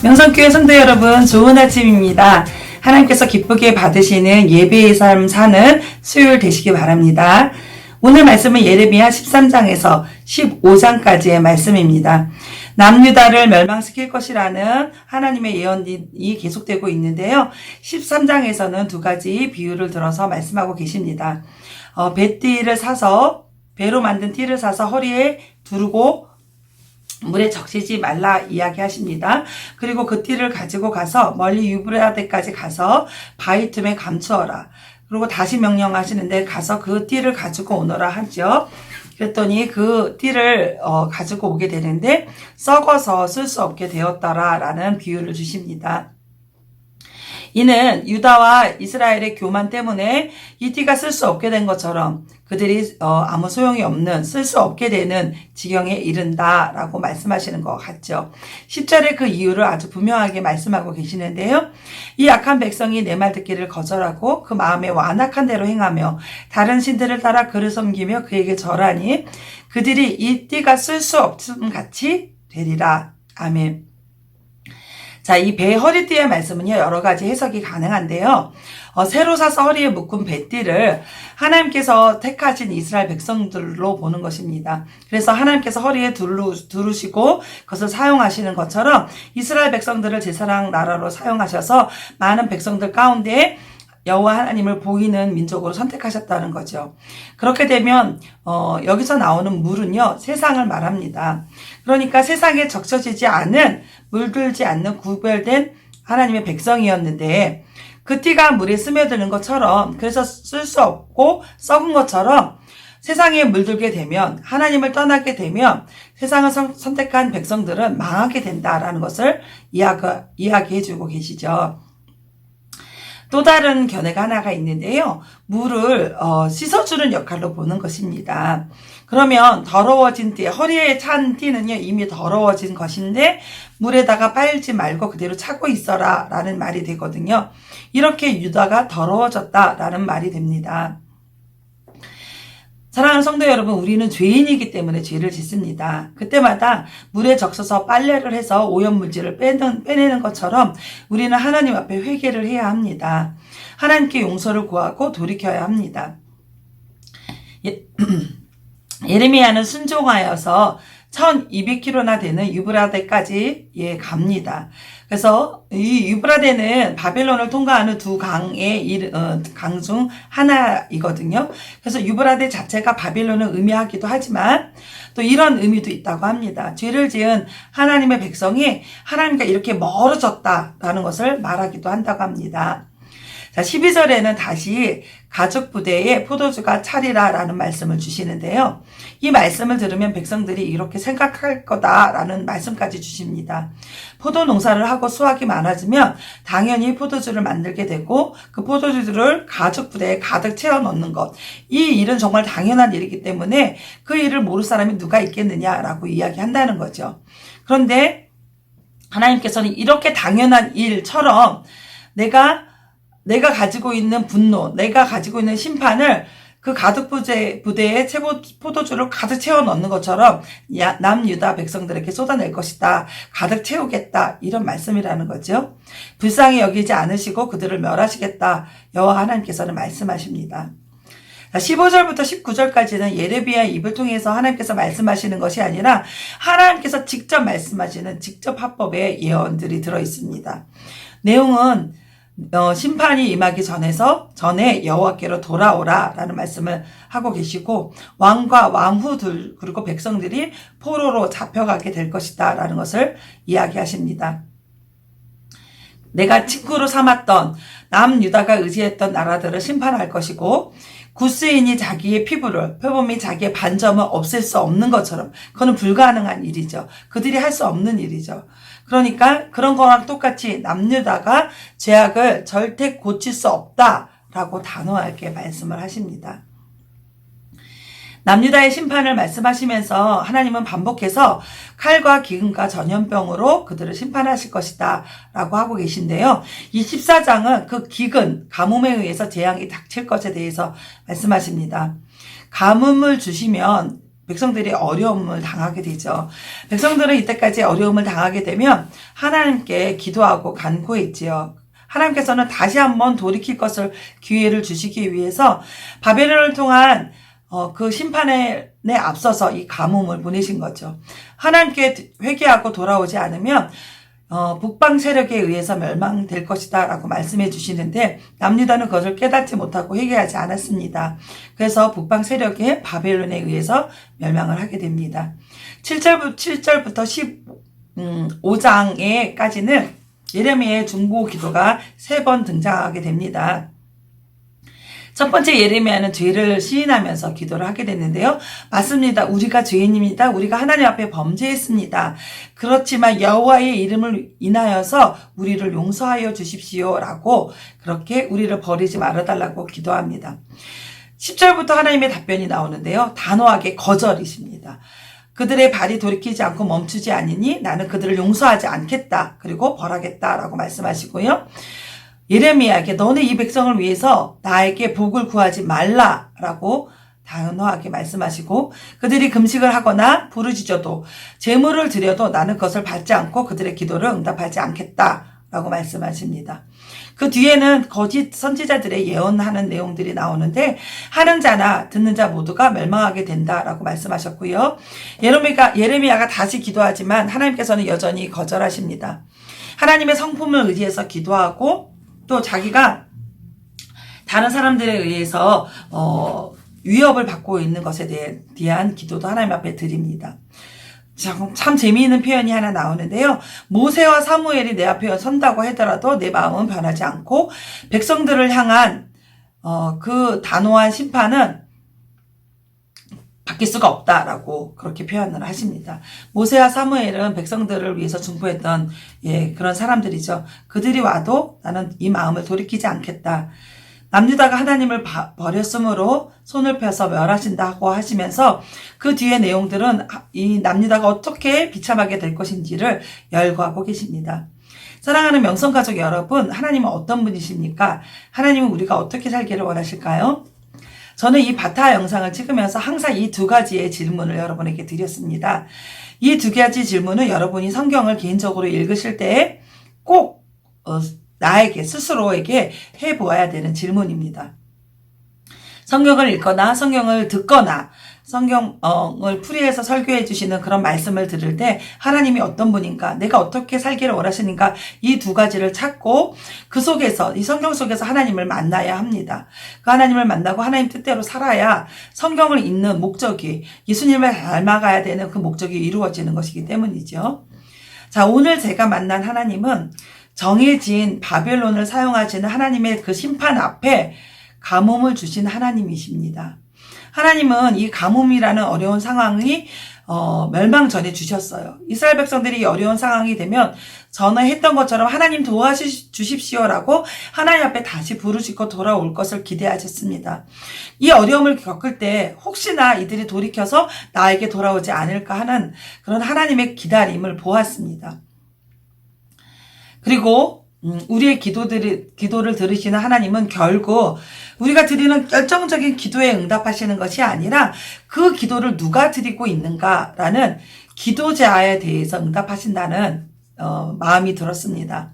명성교회 성도 여러분, 좋은 아침입니다. 하나님께서 기쁘게 받으시는 예배의 삶 사는 수요일 되시기 바랍니다. 오늘 말씀은 예레미야 13장에서 15장까지의 말씀입니다. 남유다를 멸망시킬 것이라는 하나님의 예언이 계속되고 있는데요. 13장에서는 두 가지 비유를 들어서 말씀하고 계십니다. 배로 만든 띠를 사서 허리에 두르고 물에 적시지 말라 이야기하십니다. 그리고 그 띠를 가지고 가서 멀리 유브라데까지 가서 바위 틈에 감추어라. 그리고 다시 명령하시는데 가서 그 띠를 가지고 오너라 하죠. 그랬더니 그 띠를 가지고 오게 되는데 썩어서 쓸 수 없게 되었더라라는 비유를 주십니다. 이는 유다와 이스라엘의 교만 때문에 이 띠가 쓸 수 없게 된 것처럼 그들이 아무 소용이 없는, 쓸 수 없게 되는 지경에 이른다라고 말씀하시는 것 같죠. 10절에 그 이유를 아주 분명하게 말씀하고 계시는데요. 이 악한 백성이 내 말 듣기를 거절하고 그 마음에 완악한 대로 행하며 다른 신들을 따라 그를 섬기며 그에게 절하니 그들이 이 띠가 쓸 수 없음 같이 되리라. 아멘. 자, 이 배 허리띠의 말씀은요, 여러 가지 해석이 가능한데요. 새로 사서 허리에 묶은 배띠를 하나님께서 택하신 이스라엘 백성들로 보는 것입니다. 그래서 하나님께서 허리에 두르시고 그것을 사용하시는 것처럼 이스라엘 백성들을 제사장 나라로 사용하셔서 많은 백성들 가운데 여호와 하나님을 보이는 민족으로 선택하셨다는 거죠. 그렇게 되면 여기서 나오는 물은요, 세상을 말합니다. 그러니까 세상에 적셔지지 않은, 물들지 않는 구별된 하나님의 백성이었는데 그 띠가 물에 스며드는 것처럼, 그래서 쓸 수 없고 썩은 것처럼 세상에 물들게 되면, 하나님을 떠나게 되면 세상을 선택한 백성들은 망하게 된다라는 것을 이야기해주고 계시죠. 또 다른 견해가 하나가 있는데요. 물을 씻어주는 역할로 보는 것입니다. 그러면 더러워진 띠, 허리에 찬 띠는요, 이미 더러워진 것인데 물에다가 빨지 말고 그대로 차고 있어라 라는 말이 되거든요. 이렇게 유다가 더러워졌다라는 말이 됩니다. 사랑하는 성도 여러분, 우리는 죄인이기 때문에 죄를 짓습니다. 그때마다 물에 적셔서 빨래를 해서 오염물질을 빼내는 것처럼 우리는 하나님 앞에 회개를 해야 합니다. 하나님께 용서를 구하고 돌이켜야 합니다. 예레미야는 순종하여서 1200km나 되는 유브라데까지 갑니다. 그래서 이 유브라데는 바벨론을 통과하는 두 강의 강 중 하나이거든요. 그래서 유브라데 자체가 바벨론을 의미하기도 하지만 또 이런 의미도 있다고 합니다. 죄를 지은 하나님의 백성이 하나님과 이렇게 멀어졌다라는 것을 말하기도 한다고 합니다. 자, 12절에는 다시 가죽 부대에 포도주가 차리라 라는 말씀을 주시는데요. 이 말씀을 들으면 백성들이 이렇게 생각할 거다라는 말씀까지 주십니다. 포도 농사를 하고 수확이 많아지면 당연히 포도주를 만들게 되고 그 포도주를 가죽 부대에 가득 채워 넣는 것. 이 일은 정말 당연한 일이기 때문에 그 일을 모를 사람이 누가 있겠느냐라고 이야기한다는 거죠. 그런데 하나님께서는 이렇게 당연한 일처럼 내가 가지고 있는 분노, 내가 가지고 있는 심판을 그 가죽 부대에 포도주를 가득 채워 넣는 것처럼 남유다 백성들에게 쏟아낼 것이다. 가득 채우겠다. 이런 말씀이라는 거죠. 불쌍히 여기지 않으시고 그들을 멸하시겠다. 여호와 하나님께서는 말씀하십니다. 15절부터 19절까지는 예레미야의 입을 통해서 하나님께서 말씀하시는 것이 아니라 하나님께서 직접 말씀하시는 직접 합법의 예언들이 들어있습니다. 내용은 심판이 임하기 전에 여호와께로 돌아오라 라는 말씀을 하고 계시고 왕과 왕후들 그리고 백성들이 포로로 잡혀가게 될 것이다 라는 것을 이야기하십니다. 내가 친구로 삼았던 남유다가 의지했던 나라들을 심판할 것이고 구스인이 자기의 표범이 자기의 반점을 없앨 수 없는 것처럼 그거는 불가능한 일이죠. 그들이 할 수 없는 일이죠. 그러니까 그런 거랑 똑같이 남유다가 죄악을 절대 고칠 수 없다라고 단호하게 말씀을 하십니다. 남유다의 심판을 말씀하시면서 하나님은 반복해서 칼과 기근과 전염병으로 그들을 심판하실 것이다 라고 하고 계신데요. 이 14장은 그 기근, 가뭄에 의해서 재앙이 닥칠 것에 대해서 말씀하십니다. 가뭄을 주시면 백성들이 어려움을 당하게 되죠. 백성들은 이때까지 어려움을 당하게 되면 하나님께 기도하고 간구했지요. 하나님께서는 다시 한번 돌이킬 것을 기회를 주시기 위해서 바벨론을 통한 그 심판에 앞서서 이 가뭄을 보내신 거죠. 하나님께 회개하고 돌아오지 않으면 북방 세력에 의해서 멸망될 것이다 라고 말씀해 주시는데 남유다는 그것을 깨닫지 못하고 회개하지 않았습니다. 그래서 북방 세력이 바벨론에 의해서 멸망을 하게 됩니다. 7절부터 15장에까지는 예레미야의 중보 기도가 3번 등장하게 됩니다. 첫 번째 예레미야는 죄를 시인하면서 기도를 하게 됐는데요. 맞습니다. 우리가 죄인입니다. 우리가 하나님 앞에 범죄했습니다. 그렇지만 여호와의 이름을 인하여서 우리를 용서하여 주십시오라고 그렇게 우리를 버리지 말아달라고 기도합니다. 10절부터 하나님의 답변이 나오는데요. 단호하게 거절이십니다. 그들의 발이 돌이키지 않고 멈추지 않으니 나는 그들을 용서하지 않겠다. 그리고 벌하겠다라고 말씀하시고요. 예레미야에게 너네 이 백성을 위해서 나에게 복을 구하지 말라라고 단호하게 말씀하시고 그들이 금식을 하거나 부르짖어도 제물을 드려도 나는 그것을 받지 않고 그들의 기도를 응답하지 않겠다라고 말씀하십니다. 그 뒤에는 거짓 선지자들의 예언하는 내용들이 나오는데 하는 자나 듣는 자 모두가 멸망하게 된다라고 말씀하셨고요. 예레미야가 다시 기도하지만 하나님께서는 여전히 거절하십니다. 하나님의 성품을 의지해서 기도하고 또 자기가 다른 사람들에 의해서 위협을 받고 있는 것에 대한 기도도 하나님 앞에 드립니다. 참 재미있는 표현이 하나 나오는데요. 모세와 사무엘이 내 앞에 선다고 하더라도 내 마음은 변하지 않고 백성들을 향한 그 단호한 심판은 바뀔 수가 없다라고 그렇게 표현을 하십니다. 모세와 사무엘은 백성들을 위해서 중보했던 그런 사람들이죠. 그들이 와도 나는 이 마음을 돌이키지 않겠다. 남유다가 하나님을 버렸으므로 손을 펴서 멸하신다고 하시면서 그 뒤에 내용들은 이 남유다가 어떻게 비참하게 될 것인지를 열거하고 계십니다. 사랑하는 명성가족 여러분, 하나님은 어떤 분이십니까? 하나님은 우리가 어떻게 살기를 원하실까요? 저는 이 바타 영상을 찍으면서 항상 이 2가지의 질문을 여러분에게 드렸습니다. 이 2가지 질문은 여러분이 성경을 개인적으로 읽으실 때 꼭 나에게 스스로에게 해보아야 되는 질문입니다. 성경을 읽거나 성경을 듣거나 성경을 풀이해서 설교해 주시는 그런 말씀을 들을 때 하나님이 어떤 분인가, 내가 어떻게 살기를 원하시는가, 이 2가지를 찾고 그 속에서, 이 성경 속에서 하나님을 만나야 합니다. 그 하나님을 만나고 하나님 뜻대로 살아야 성경을 읽는 목적이, 예수님을 닮아가야 되는 그 목적이 이루어지는 것이기 때문이죠. 자, 오늘 제가 만난 하나님은 정해진 바벨론을 사용하시는 하나님의 그 심판 앞에 가뭄을 주신 하나님이십니다. 하나님은 이 가뭄이라는 어려운 상황이 멸망 전에 주셨어요. 이스라엘 백성들이 어려운 상황이 되면 전에 했던 것처럼 하나님 도와주십시오라고 하나님 앞에 다시 부르짖고 돌아올 것을 기대하셨습니다. 이 어려움을 겪을 때 혹시나 이들이 돌이켜서 나에게 돌아오지 않을까 하는 그런 하나님의 기다림을 보았습니다. 그리고 우리의 기도를 들으시는 하나님은 결국 우리가 드리는 결정적인 기도에 응답하시는 것이 아니라 그 기도를 누가 드리고 있는가라는 기도자에 대해서 응답하신다는 마음이 들었습니다.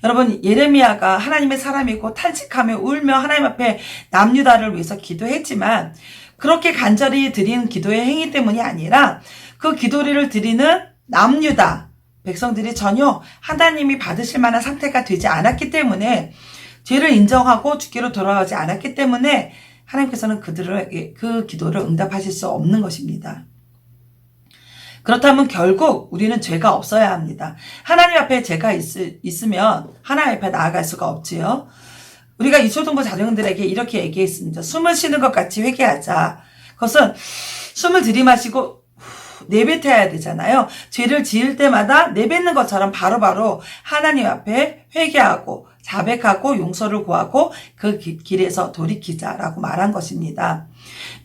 여러분, 예레미야가 하나님의 사람이고 탄식하며 울며 하나님 앞에 남유다를 위해서 기도했지만 그렇게 간절히 드린 기도의 행위 때문이 아니라 그 기도를 드리는 남유다 백성들이 전혀 하나님이 받으실 만한 상태가 되지 않았기 때문에 죄를 인정하고 주께로 돌아가지 않았기 때문에 하나님께서는 그들에게 그 기도를 응답하실 수 없는 것입니다. 그렇다면 결국 우리는 죄가 없어야 합니다. 하나님 앞에 죄가 있으면 하나님 앞에 나아갈 수가 없지요. 우리가 이초등부 자녀들에게 이렇게 얘기했습니다. 숨을 쉬는 것 같이 회개하자. 그것은 숨을 들이마시고 내뱉어야 되잖아요. 죄를 지을 때마다 내뱉는 것처럼 바로바로 하나님 앞에 회개하고 자백하고 용서를 구하고 그 길에서 돌이키자라고 말한 것입니다.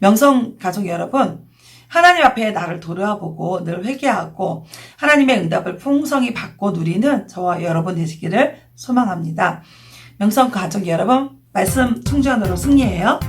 명성 가족 여러분, 하나님 앞에 나를 돌아보고 늘 회개하고 하나님의 응답을 풍성히 받고 누리는 저와 여러분 되시기를 소망합니다. 명성 가족 여러분, 말씀 충전으로 승리해요.